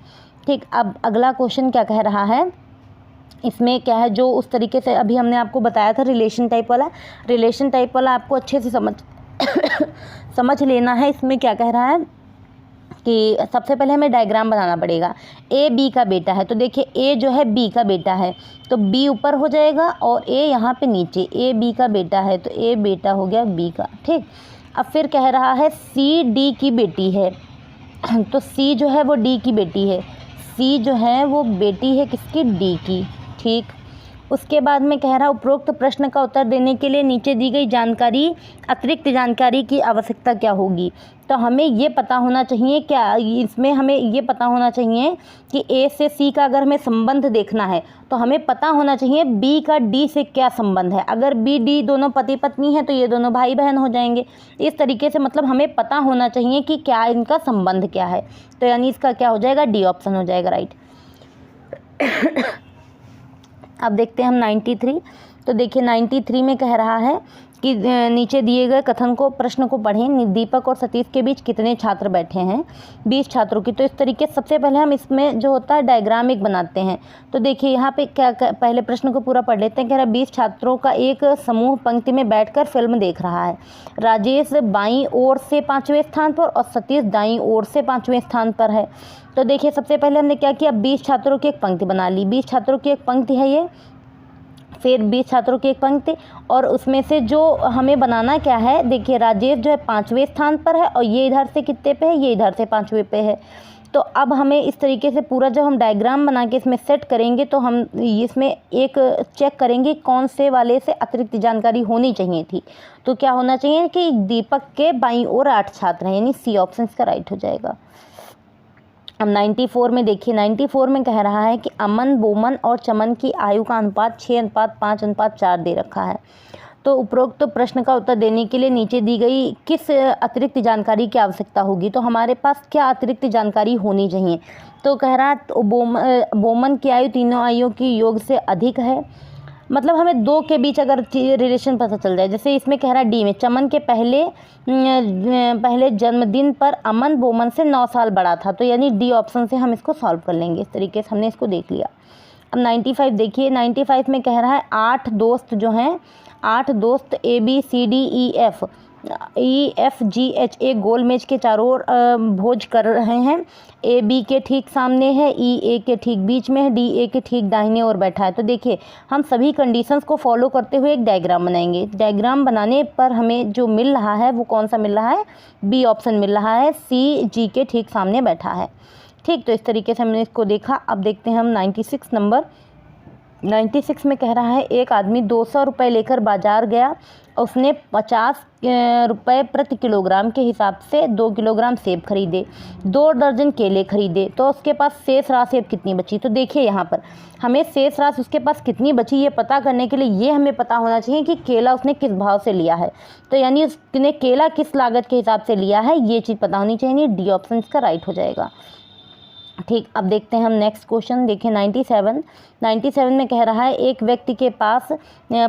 ठीक, अब अगला क्वेश्चन क्या कह रहा है, इसमें क्या है, जो उस तरीके से अभी हमने आपको बताया था रिलेशन टाइप वाला आपको अच्छे से समझ लेना है। इसमें क्या कह रहा है कि सबसे पहले हमें डायग्राम बनाना पड़ेगा। ए बी का बेटा है, तो देखिए ए जो है बी का बेटा है, तो बी ऊपर हो जाएगा और ए यहाँ पे नीचे। ए बी का बेटा है तो ए बेटा हो गया बी का। ठीक, अब फिर कह रहा है सी डी की बेटी है, तो सी जो है वो डी की बेटी है, सी जो है वो बेटी है किसकी, डी की। ठीक, उसके बाद में कह रहा है उपरोक्त प्रश्न का उत्तर देने के लिए नीचे दी गई जानकारी, अतिरिक्त जानकारी की आवश्यकता क्या होगी। तो हमें ये पता होना चाहिए, क्या इसमें हमें ये पता होना चाहिए कि ए से सी का अगर हमें संबंध देखना है तो हमें पता होना चाहिए बी का डी से क्या संबंध है। अगर बी डी दोनों पति पत्नी हैं तो ये दोनों भाई बहन हो जाएंगे। इस तरीके से मतलब हमें पता होना चाहिए कि क्या इनका संबंध क्या है। तो यानी इसका क्या हो जाएगा, डी ऑप्शन हो जाएगा राइट। अब देखते हैं हम 93। तो देखिए 93 में कह रहा है कि नीचे दिए गए कथन को, प्रश्न को पढ़ें। दीपक और सतीश के बीच कितने छात्र बैठे हैं, 20 छात्रों की। तो इस तरीके से सबसे पहले हम इसमें जो होता है डायग्राम एक बनाते हैं। तो देखिए यहाँ पे क्या पहले प्रश्न को पूरा पढ़ लेते हैं। कह रहा है 20 छात्रों का एक समूह पंक्ति में बैठकर फिल्म देख रहा है। राजेश बाईं ओर से 5वें स्थान पर और सतीश दाईं ओर से 5वें स्थान पर है। तो देखिए सबसे पहले हमने क्या किया, 20 छात्रों की एक पंक्ति बना ली। 20 छात्रों की एक पंक्ति है ये, फिर 20 छात्रों की एक पंक्ति, और उसमें से जो हमें बनाना क्या है, देखिए राजेश जो है 5वें स्थान पर है और ये इधर से कितने पे है, ये इधर से 5वें पे है। तो अब हमें इस तरीके से पूरा जब हम डायग्राम बना के इसमें सेट करेंगे तो हम इसमें एक चेक करेंगे कौन से वाले से अतिरिक्त जानकारी होनी चाहिए थी। तो क्या होना चाहिए कि दीपक के बाईं ओर 8 छात्र हैं, यानी सी ऑप्शन इसका राइट हो जाएगा। अब 94 में देखिए, 94 में कह रहा है कि अमन, बोमन और चमन की आयु का अनुपात 6:5:4 दे रखा है। तो उपरोक्त प्रश्न का उत्तर देने के लिए नीचे दी गई किस अतिरिक्त जानकारी की आवश्यकता होगी। तो हमारे पास क्या अतिरिक्त जानकारी होनी चाहिए। तो कह रहा है बोमन की आयु तीनों आयुओं की योग से अधिक है, मतलब हमें दो के बीच अगर रिलेशन पता चल जाए। जैसे इसमें कह रहा है डी में चमन के पहले जन्मदिन पर अमन बोमन से 9 साल बड़ा था। तो यानी डी ऑप्शन से हम इसको सॉल्व कर लेंगे। इस तरीके से हमने इसको देख लिया। अब 95 देखिए, 95 में कह रहा है 8 दोस्त जो हैं, 8 दोस्त ABCDEF EFGH एक गोल मेज के चारों ओर भोज कर रहे हैं। ए बी के ठीक सामने है, ई ए के ठीक बीच में है, डी ए के ठीक दाहिने ओर बैठा है। तो देखिए हम सभी कंडीशंस को फॉलो करते हुए एक डायग्राम बनाएंगे। डायग्राम बनाने पर हमें जो मिल रहा है वो कौन सा मिल रहा है, बी ऑप्शन मिल रहा है, सी जी के ठीक सामने बैठा है। ठीक, तो इस तरीके से हमने इसको देखा। अब देखते हैं हम 96 नंबर। 96 में कह रहा है एक आदमी 200 रुपये लेकर बाजार गया, उसने 50 रुपये प्रति किलोग्राम के हिसाब से 2 किलोग्राम सेब खरीदे, 2 दर्जन केले खरीदे। तो उसके पास शेष राशि अब कितनी बची। तो देखिए यहाँ पर हमें शेष राशि उसके पास कितनी बची ये पता करने के लिए ये हमें पता होना चाहिए कि केला उसने किस भाव से लिया है। तो यानी उसने केला किस लागत के हिसाब से लिया है, ये चीज़ पता होनी चाहिए। डी ऑप्शन इसका राइट हो जाएगा। ठीक, अब देखते हैं हम नेक्स्ट क्वेश्चन। देखिए 97 में कह रहा है एक व्यक्ति के पास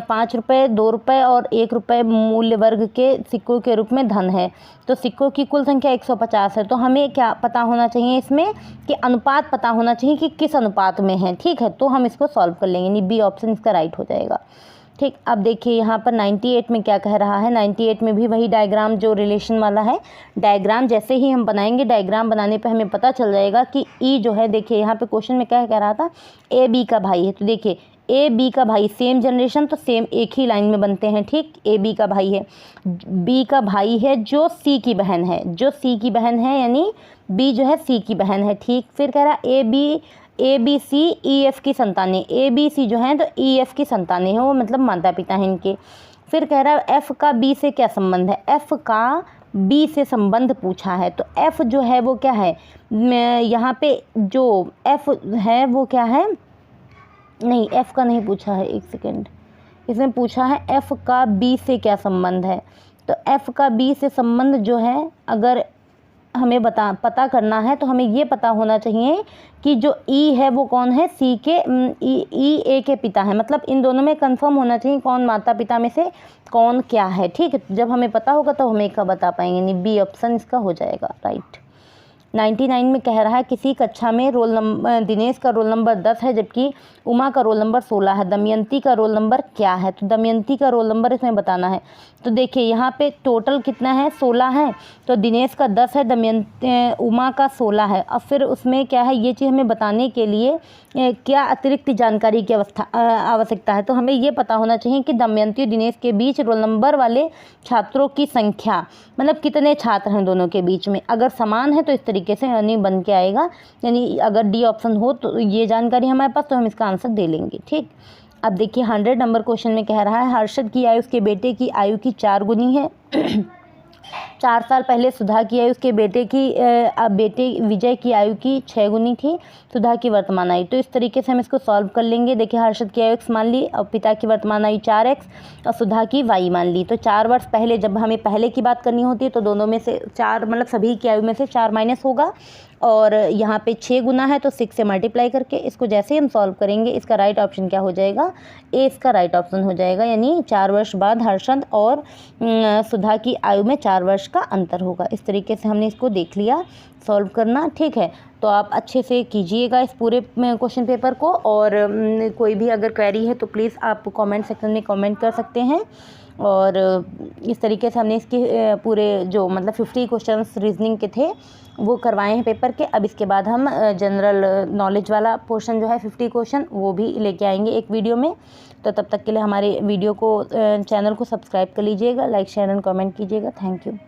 5 रुपये, 2 रुपये और 1 रुपये मूल्य वर्ग के सिक्कों के रूप में धन है। तो सिक्कों की कुल संख्या 150 है। तो हमें क्या पता होना चाहिए इसमें कि अनुपात पता होना चाहिए कि किस अनुपात में है। ठीक है, तो हम इसको सॉल्व कर लेंगे, यानी बी ऑप्शन इसका राइट हो जाएगा। ठीक, अब देखिए यहाँ पर 98 में क्या कह रहा है। 98 में भी वही डायग्राम जो रिलेशन वाला है, डायग्राम जैसे ही हम बनाएंगे, डायग्राम बनाने पे हमें पता चल जाएगा कि ई जो है, देखिए यहाँ पे क्वेश्चन में क्या कह रहा था, ए बी का भाई है। तो देखिए ए बी का भाई, सेम जनरेशन तो सेम एक ही लाइन में बनते हैं, ठीक। ए बी का भाई है, बी का भाई है जो सी की बहन है, जो सी की बहन है, यानी बी जो है सी की बहन है, ठीक। फिर कह रहा A B C E F की संतानें, ए बी सी जो हैं तो ई एफ की संतानें हैं, वो मतलब माता पिता हैं इनके। फिर कह रहा है एफ का बी से क्या संबंध है, एफ का बी से संबंध पूछा है, तो एफ जो है वो क्या है, यहाँ पे जो एफ है वो क्या है, नहीं एफ का नहीं पूछा है, एक सेकेंड, इसमें पूछा है एफ का बी से क्या संबंध है। तो एफ का बी से संबंध जो है अगर हमें पता करना है तो हमें ये पता होना चाहिए कि जो ई है वो कौन है, सी के ई ए के पिता है, मतलब इन दोनों में कंफर्म होना चाहिए कौन माता पिता में से कौन क्या है, ठीक है। जब हमें पता होगा तो हम एक का बता पाएंगे, नहीं बी ऑप्शन इसका हो जाएगा राइट। 99 में कह रहा है किसी कक्षा में रोल नंबर दिनेश का रोल नंबर 10 है जबकि उमा का रोल नंबर 16 है, दमयंती का रोल नंबर क्या है, तो दमयंती का रोल नंबर इसमें बताना है। तो देखिए यहाँ पे टोटल कितना है, 16 है, तो दिनेश का 10 है, दमयंती उमा का 16 है। अब फिर उसमें क्या है, ये चीज़ हमें बताने के लिए क्या अतिरिक्त जानकारी की आवश्यकता है, तो हमें ये पता होना चाहिए कि दमयंती और दिनेश के बीच रोल नंबर वाले छात्रों की संख्या, मतलब कितने छात्र हैं दोनों के बीच में, अगर समान है तो इस तरीके से यानी बन के आएगा, यानी अगर डी ऑप्शन हो तो ये जानकारी हमारे पास, तो हम इसका आंसर दे लेंगे, ठीक। अब देखिए 100 नंबर क्वेश्चन में कह रहा है हर्षद की आयु उसके बेटे की आयु की 4 गुनी है। 4 साल पहले सुधा की आयु उसके बेटे विजय की आयु की 6 गुनी थी, सुधा की वर्तमान आयु। तो इस तरीके से हम इसको सॉल्व कर लेंगे। देखिए हर्षद की आयु x मान ली और पिता की वर्तमान आयु 4x और सुधा की y मान ली। तो 4 वर्ष पहले जब हमें पहले की बात करनी होती है तो दोनों में से 4 मतलब सभी की आयु में से 4 माइनस होगा और यहाँ पे 6 गुना है तो 6 से मल्टीप्लाई करके इसको जैसे ही हम सॉल्व करेंगे इसका राइट ऑप्शन क्या हो जाएगा, ए इसका राइट ऑप्शन हो जाएगा, यानी 4 वर्ष बाद हर्षद और सुधा की आयु में 4 वर्ष का अंतर होगा। इस तरीके से हमने इसको देख लिया सॉल्व करना, ठीक है। तो आप अच्छे से कीजिएगा इस पूरे क्वेश्चन पेपर को, और कोई भी अगर क्वेरी है तो प्लीज़ आप कमेंट सेक्शन में कमेंट कर सकते हैं। और इस तरीके से हमने इसके पूरे जो मतलब 50 क्वेश्चंस रीजनिंग के थे वो करवाए हैं पेपर के। अब इसके बाद हम जनरल नॉलेज वाला पोर्शन जो है 50 क्वेश्चन वो भी लेके आएंगे एक वीडियो में। तो तब तक के लिए हमारे वीडियो को चैनल को सब्सक्राइब कर लीजिएगा, लाइक शेयर एंड कमेंट कीजिएगा। Thank you.